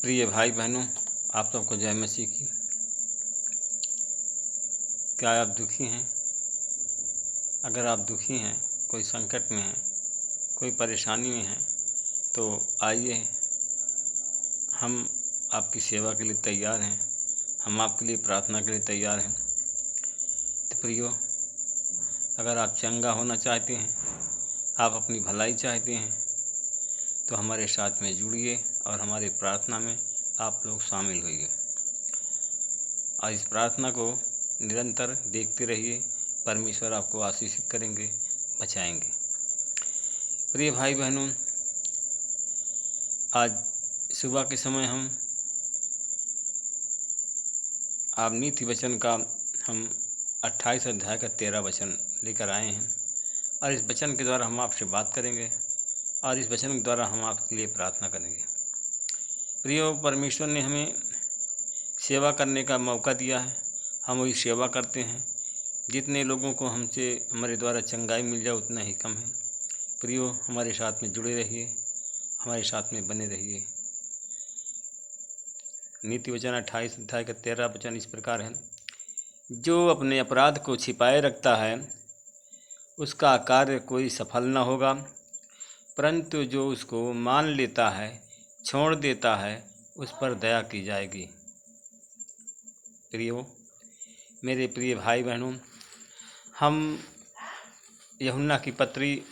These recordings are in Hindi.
प्रिय भाई बहनों, आप सबको जय मसीह की। क्या आप दुखी हैं? अगर आप दुखी हैं, कोई संकट में हैं, कोई परेशानी में हैं, तो आइए, हम आपकी सेवा के लिए तैयार हैं। हम आपके लिए प्रार्थना के लिए तैयार हैं। तो प्रियो, अगर आप चंगा होना चाहते हैं, आप अपनी भलाई चाहते हैं, तो हमारे साथ में जुड़िए और हमारे प्रार्थना में आप लोग शामिल होइए। और इस प्रार्थना को निरंतर देखते रहिए। परमेश्वर आपको आशीषित करेंगे, बचाएंगे। प्रिय भाई बहनों, आज सुबह के समय हम आप नीति वचन का 28 अध्याय का 13 वचन लेकर आए हैं और इस वचन के द्वारा हम आपसे बात करेंगे और इस वचन के द्वारा हम आपके लिए प्रार्थना करेंगे। प्रियो, परमेश्वर ने हमें सेवा करने का मौका दिया है। हम वही सेवा करते हैं। जितने लोगों को हमसे हमारे द्वारा चंगाई मिल जाए उतना ही कम है। प्रियो, हमारे साथ में जुड़े रहिए, हमारे साथ में बने रहिए। नीति वचन 28 अध्याय का 13 वचन इस प्रकार है। जो अपने अपराध को छिपाए रखता है उसका कार्य कोई सफल न होगा, परंतु जो उसको मान लेता है, छोड़ देता है, उस पर दया की जाएगी। प्रियो, मेरे प्रिय भाई बहनों, हम यूहन्ना की पत्री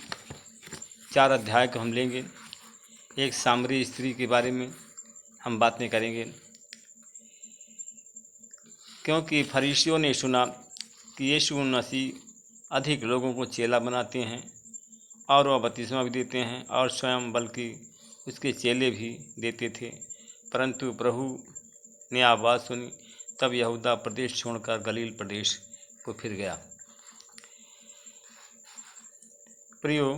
4 अध्याय को हम लेंगे। एक सामरी स्त्री के बारे में हम बातें करेंगे, क्योंकि फरीसियों ने सुना कि यीशु मसीह अधिक लोगों को चेला बनाते हैं और वह बपतिस्मा भी देते हैं और स्वयं बल्कि उसके चेले भी देते थे। परंतु प्रभु ने आवाज़ सुनी, तब यहूदा प्रदेश छोड़कर गलील प्रदेश को फिर गया। प्रियो,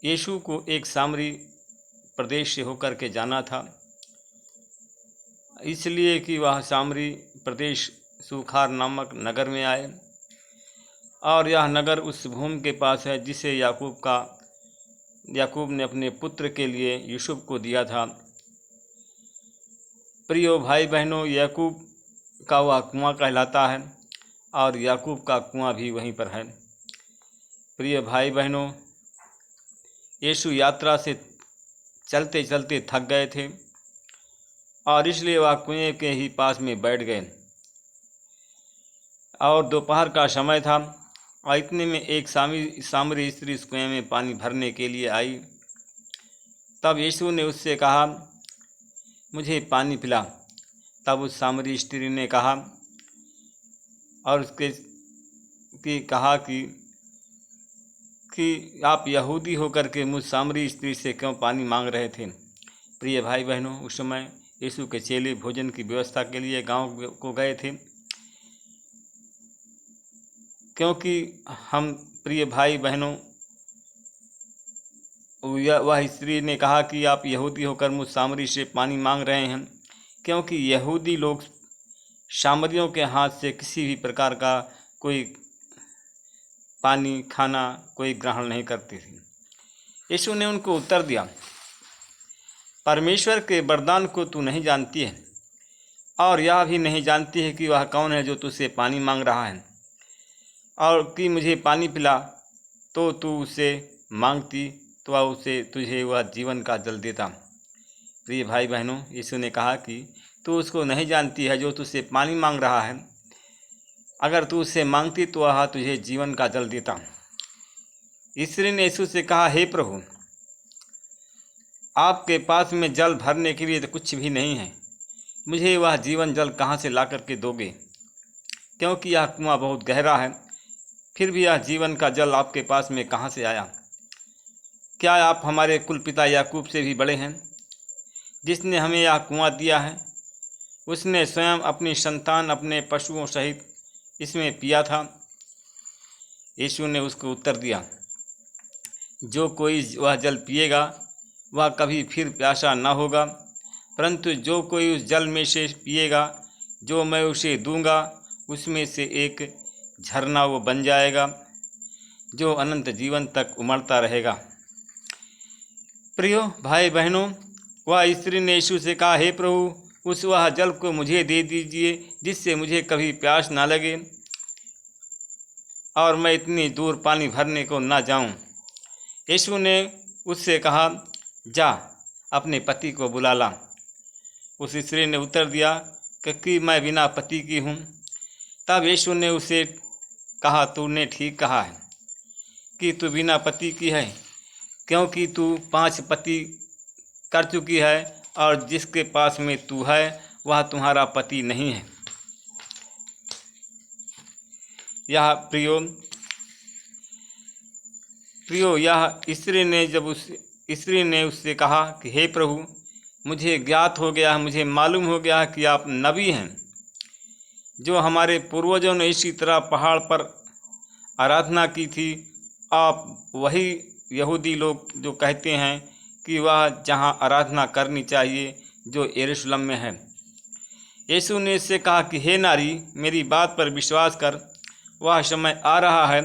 यीशु को एक सामरी प्रदेश से होकर के जाना था, इसलिए कि वह सामरी प्रदेश सूखार नामक नगर में आए और यह नगर उस भूमि के पास है जिसे याकूब ने अपने पुत्र के लिए यूसुफ को दिया था। प्रियो भाई बहनों, याकूब का वह कुआं कहलाता है और याकूब का कुआं भी वहीं पर है। प्रिय भाई बहनों, यीशु यात्रा से चलते चलते थक गए थे और इसलिए वह कुएं के ही पास में बैठ गए और दोपहर का समय था और इतने में एक सामरी स्त्री इस कुएं में पानी भरने के लिए आई। तब यीशु ने उससे कहा, मुझे पानी पिला। तब उस सामरी स्त्री ने कहा और कहा कि आप यहूदी होकर के मुझ सामरी स्त्री से क्यों पानी मांग रहे थे। प्रिय भाई बहनों, उस समय यीशु के चेले भोजन की व्यवस्था के लिए गांव को गए थे, क्योंकि हम प्रिय भाई बहनों, वह स्त्री ने कहा कि आप यहूदी होकर मुझ सामरी से पानी मांग रहे हैं, क्योंकि यहूदी लोग सामरियों के हाथ से किसी भी प्रकार का कोई पानी खाना कोई ग्रहण नहीं करते थे। यीशु ने उनको उत्तर दिया, परमेश्वर के वरदान को तू नहीं जानती है और यह भी नहीं जानती है कि वह कौन है जो तुझसे पानी मांग रहा है, और कि मुझे पानी पिला, तो तू उससे मांगती तो उसे तुझे वह जीवन का जल देता। प्रिय भाई बहनों, यीशु ने कहा कि तू उसको नहीं जानती है जो तुझसे पानी मांग रहा है। अगर तू उससे मांगती तो वह तुझे जीवन का जल देता। स्त्री ने यीशु से कहा, हे प्रभु, आपके पास में जल भरने के लिए तो कुछ भी नहीं है, मुझे वह जीवन जल कहाँ से ला करके दोगे, क्योंकि यह कुआं बहुत गहरा है, फिर भी यह जीवन का जल आपके पास में कहाँ से आया। क्या आप हमारे कुल पिता याकूब से भी बड़े हैं, जिसने हमें यह कुआं दिया है? उसने स्वयं अपनी संतान अपने पशुओं सहित इसमें पिया था। यीशु ने उसको उत्तर दिया, जो कोई वह जल पिएगा वह कभी फिर प्यासा न होगा, परंतु जो कोई उस जल में से पिएगा जो मैं उसे दूंगा, उसमें से एक झरना वो बन जाएगा जो अनंत जीवन तक उमड़ता रहेगा। प्रियो भाई बहनों, वह स्त्री ने यीशु से कहा, हे प्रभु, उस वह जल को मुझे दे दीजिए जिससे मुझे कभी प्यास ना लगे और मैं इतनी दूर पानी भरने को ना जाऊं। यीशु ने उससे कहा, जा अपने पति को बुला ला। उस स्त्री ने उत्तर दिया कि मैं बिना पति की हूँ। तब यीशु ने उसे कहा, तूने ठीक कहा है कि तू बिना पति की है, क्योंकि तू 5 पति कर चुकी है और जिसके पास में तू है वह तुम्हारा पति नहीं है। यह प्रियो यह स्त्री ने उससे कहा कि हे प्रभु, मुझे ज्ञात हो गया, मुझे मालूम हो गया कि आप नबी हैं। जो हमारे पूर्वजों ने इसी तरह पहाड़ पर आराधना की थी, आप वही यहूदी लोग जो कहते हैं कि वह जहाँ आराधना करनी चाहिए जो यरूशलेम में है। यीशु ने इससे कहा कि हे नारी, मेरी बात पर विश्वास कर, वह समय आ रहा है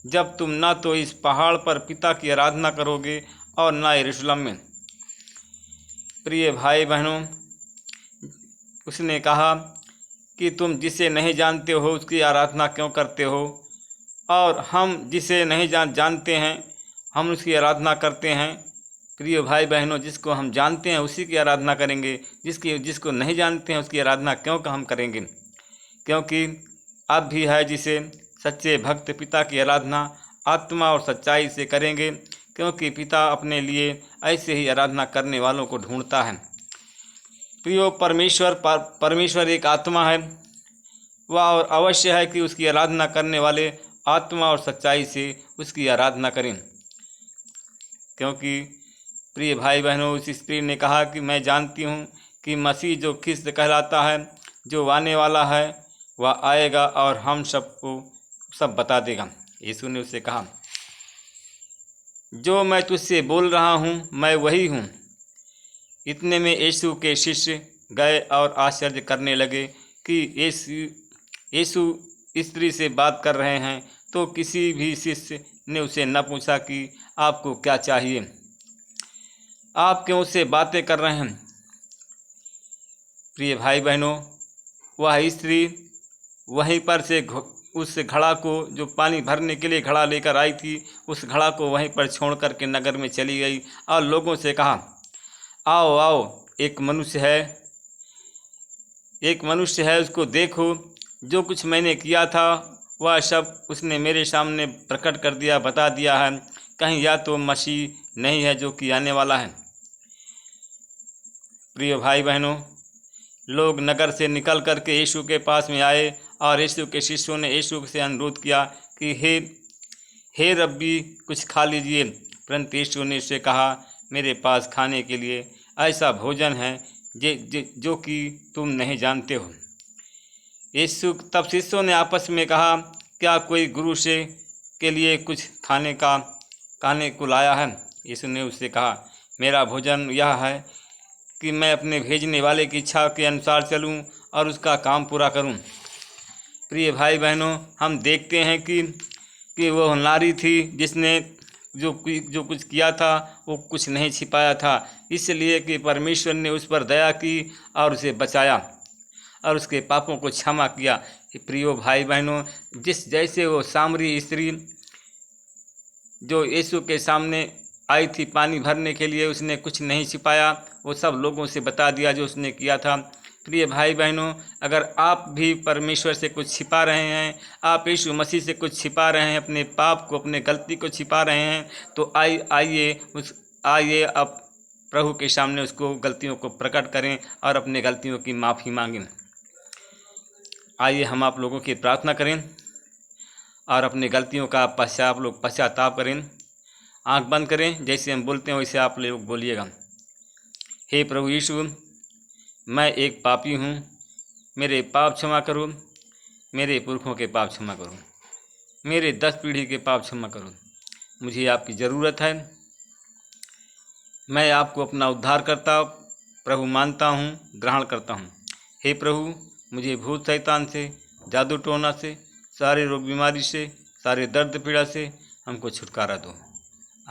जब तुम ना तो इस पहाड़ पर पिता की आराधना करोगे और ना यरूशलेम में। प्रिय भाई बहनों, उसने कहा कि तुम जिसे नहीं जानते हो उसकी आराधना क्यों करते हो, और हम जिसे नहीं जानते हैं हम उसकी आराधना करते हैं। प्रिय भाई बहनों, जिसको हम जानते हैं उसी की आराधना करेंगे, जिसको नहीं जानते हैं उसकी आराधना क्यों हम करेंगे। क्योंकि अब भी है जिसे सच्चे भक्त पिता की आराधना आत्मा और सच्चाई से करेंगे, क्योंकि पिता अपने लिए ऐसे ही आराधना करने वालों को ढूंढता है। प्रियो, परमेश्वर एक आत्मा है, वह और अवश्य है कि उसकी आराधना करने वाले आत्मा और सच्चाई से उसकी आराधना करें। क्योंकि प्रिय भाई बहनों, उस स्त्री ने कहा कि मैं जानती हूँ कि मसीह जो ख्रिस्त कहलाता है, जो आने वाला है, वह आएगा और हम सबको सब बता देगा। यीशु ने उससे कहा, जो मैं तुझसे बोल रहा हूँ मैं वही हूँ। इतने में यीशु के शिष्य गए और आश्चर्य करने लगे कि यीशु स्त्री से बात कर रहे हैं। तो किसी भी शिष्य ने उसे न पूछा कि आपको क्या चाहिए, आप क्यों उससे बातें कर रहे हैं। प्रिय भाई बहनों, वह स्त्री वहीं पर से उस घड़ा को, जो पानी भरने के लिए घड़ा लेकर आई थी, उस घड़ा को वहीं पर छोड़ करके नगर में चली गई और लोगों से कहा, आओ आओ, एक मनुष्य है, उसको देखो। जो कुछ मैंने किया था वह सब उसने मेरे सामने प्रकट कर दिया, बता दिया है। कहीं या तो मसीह नहीं है जो कि आने वाला है। प्रिय भाई बहनों, लोग नगर से निकल करके यीशु के पास में आए और यीशु के शिष्यों ने यीशु से अनुरोध किया कि हे रब्बी, कुछ खा लीजिए। परंतु यीशु ने उससे कहा, मेरे पास खाने के लिए ऐसा भोजन है जो कि तुम नहीं जानते हो। तब शिष्यों ने आपस में कहा, क्या कोई गुरु से के लिए कुछ खाने को लाया है। यीशु ने उससे कहा, मेरा भोजन यह है कि मैं अपने भेजने वाले की इच्छा के अनुसार चलूं और उसका काम पूरा करूं। प्रिय भाई बहनों, हम देखते हैं कि वह नारी थी जिसने जो कुछ किया था वो कुछ नहीं छिपाया था, इसलिए कि परमेश्वर ने उस पर दया की और उसे बचाया और उसके पापों को क्षमा किया। प्रियो भाई बहनों, जैसे वो सामरी स्त्री जो यीशु के सामने आई थी पानी भरने के लिए, उसने कुछ नहीं छिपाया, वो सब लोगों से बता दिया जो उसने किया था। प्रिय भाई बहनों, अगर आप भी परमेश्वर से कुछ छिपा रहे हैं, आप यीशु मसीह से कुछ छिपा रहे हैं, अपने पाप को, अपने गलती को छिपा रहे हैं, तो आइए अब प्रभु के सामने उसको गलतियों को प्रकट करें और अपने गलतियों की माफ़ी मांगें। आइए हम आप लोगों की प्रार्थना करें और अपनी गलतियों का पश्चाताप करें। आंख बंद करें, जैसे हम बोलते हैं वैसे आप लोग बोलिएगा। हे प्रभु यीशु, मैं एक पापी हूँ, मेरे पाप क्षमा करो, मेरे पुरखों के पाप क्षमा करो, मेरे 10 पीढ़ी के पाप क्षमा करो। मुझे आपकी ज़रूरत है। मैं आपको अपना उद्धारकर्ता प्रभु मानता हूँ, ग्रहण करता हूँ। हे प्रभु, मुझे भूत शैतान से, जादू टोना से, सारे रोग बीमारी से, सारे दर्द पीड़ा से हमको छुटकारा दो।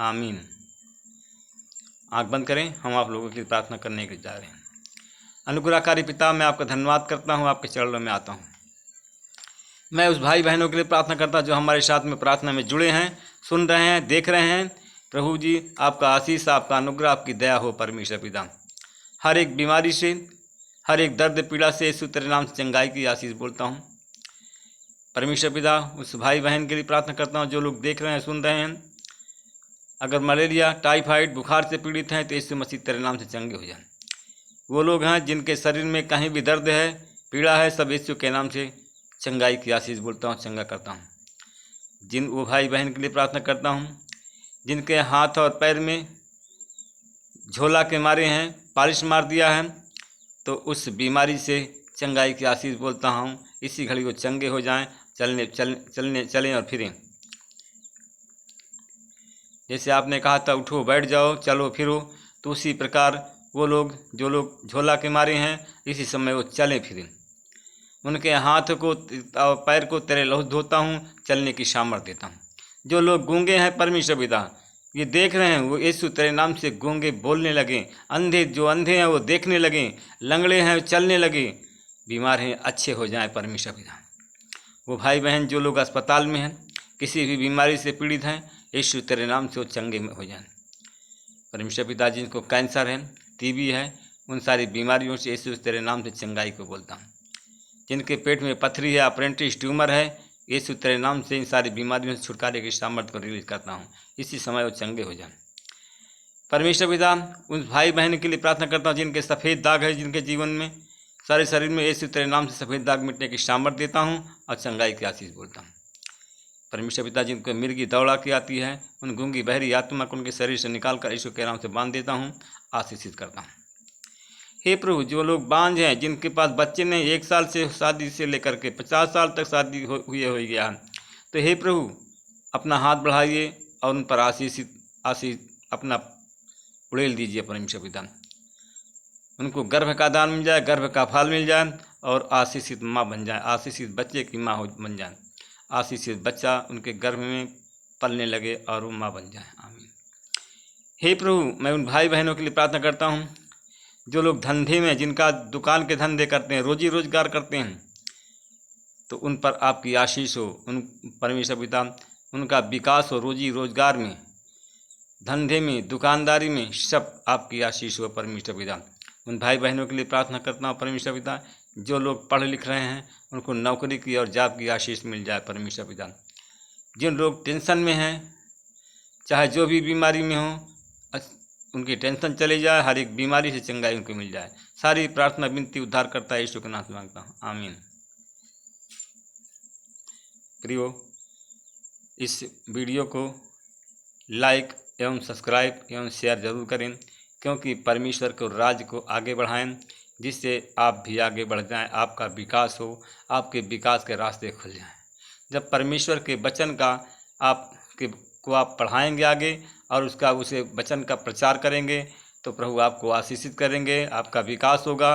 आमीन। आंख बंद करें, हम आप लोगों की प्रार्थना करने के लिए जा रहे हैं। अनुग्रहकारी पिता, मैं आपका धन्यवाद करता हूँ, आपके चरणों में आता हूँ। मैं उस भाई बहनों के लिए प्रार्थना करता जो हमारे साथ में प्रार्थना में जुड़े हैं, सुन रहे हैं, देख रहे हैं। प्रभु जी, आपका आशीष, आपका अनुग्रह, आपकी दया हो परमेश्वर पिता। हर एक बीमारी से, हर एक दर्द पीड़ा से यीशु तेरे नाम से चंगाई की आशीष बोलता हूँ परमेश्वर पिता। उस भाई बहन के लिए प्रार्थना करता हूँ जो लोग देख रहे हैं, सुन रहे हैं। अगर मलेरिया, टाइफाइड, बुखार से पीड़ित हैं तो यीशु मसीह तेरे नाम से चंगे हो जाएं। वो लोग हैं जिनके शरीर में कहीं भी दर्द है, पीड़ा है, सब यीशु के नाम से चंगाई की आशीष बोलता हूँ, चंगा करता हूँ। वो भाई बहन के लिए प्रार्थना करता हूँ जिनके हाथ और पैर में झोला के मारे हैं, पालिश मार दिया है, तो उस बीमारी से चंगाई की आशीष बोलता हूँ। इसी घड़ी वो चंगे हो जाएं, चलें और फिरें। जैसे आपने कहा था उठो बैठ जाओ चलो फिरो, तो उसी प्रकार वो लोग जो लोग झोला के मारे हैं, इसी समय वो चलें फिरें। उनके हाथ को और पैर को तेरे लहू धोता हूँ, चलने की सामर्थ देता हूँ। जो लोग गूंगे हैं परमेश्वर पिता, ये देख रहे हैं, वो यीशु तेरे नाम से गूंगे बोलने लगे। जो अंधे हैं वो देखने लगे, लंगड़े हैं चलने लगे, बीमार हैं अच्छे हो जाएं परमेश्वर पिता। वो भाई बहन जो लोग अस्पताल में हैं, किसी भी बीमारी से पीड़ित हैं, यीशु तेरे नाम से वो चंगे हो जाएं परमेश्वर पिता। जिनको कैंसर है, टीबी है, उन सारी बीमारियों से यीशु तेरे नाम से चंगाई को बोलता हूँ। जिनके पेट में पथरी है, अपेंडिक्स ट्यूमर है, यीशु तेरे नाम से इन सारी बीमारियों से छुटकारे की सामर्थ्य को रिलीज करता हूँ। इसी समय वो चंगे हो जाएं परमेश्वर पिता। उन भाई बहन के लिए प्रार्थना करता हूँ जिनके सफ़ेद दाग है, जिनके जीवन में सारे शरीर में, यीशु तेरे नाम से सफ़ेद दाग मिटने की सामर्थ्य देता हूँ और चंगाई की आशीष बोलता हूँ परमेश्वर पिता। जिनको मिर्गी दौड़ा की आती है, उन गूंगी बहरी आत्मा को उनके शरीर से निकाल कर यीशु के नाम से बांध देता हूँ, आशीषित करता हूँ। हे प्रभु, जो लोग बांझ हैं, जिनके पास बच्चे नहीं, 1 साल से शादी से लेकर के 50 साल तक शादी हो गया है, तो हे प्रभु अपना हाथ बढ़ाइए और उन पर आशीष अपना उड़ेल दीजिए परमेश्वर पिता। उनको गर्भ का दान मिल जाए, गर्भ का फल मिल जाए और आशीषित माँ बन जाए, आशीषित बच्चे की माँ बन जाए, आशीषित बच्चा उनके गर्भ में पलने लगे और वो माँ बन जाए। आमीन। हे प्रभु, मैं उन भाई बहनों के लिए प्रार्थना करता हूँ जो लोग धंधे में, जिनका दुकान के धंधे करते हैं, रोजी रोजगार करते हैं, तो उन पर आपकी आशीष हो। उन परमेश्वर पिता उनका विकास हो, रोजी रोजगार में, धंधे में, दुकानदारी में, सब आपकी आशीष हो परमेश्वर पिता। उन भाई बहनों के लिए प्रार्थना करता हूँ परमेश्वर पिता जो लोग पढ़ लिख रहे हैं, उनको नौकरी की और जॉब की आशीष मिल जाए परमेश्वर पिता। जिन लोग टेंशन में हैं, चाहे जो भी बीमारी में हो, उनकी टेंशन चले जाए, हर एक बीमारी से चंगाई उनको मिल जाए। सारी प्रार्थना विनती उद्धार करता है यीशु के नाम से मांगता हूँ, आमीन। प्रियो, इस वीडियो को लाइक एवं सब्सक्राइब एवं शेयर जरूर करें, क्योंकि परमेश्वर को राज्य को आगे बढ़ाएं, जिससे आप भी आगे बढ़ जाएं, आपका विकास हो, आपके विकास के रास्ते खुल जाएं। जब परमेश्वर के वचन का आप पढ़ाएंगे आगे और उसे वचन का प्रचार करेंगे, तो प्रभु आपको आशीषित करेंगे, आपका विकास होगा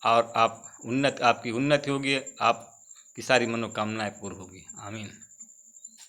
और आपकी उन्नति होगी, आपकी सारी मनोकामनाएं पूर्ण होगी। आमीन।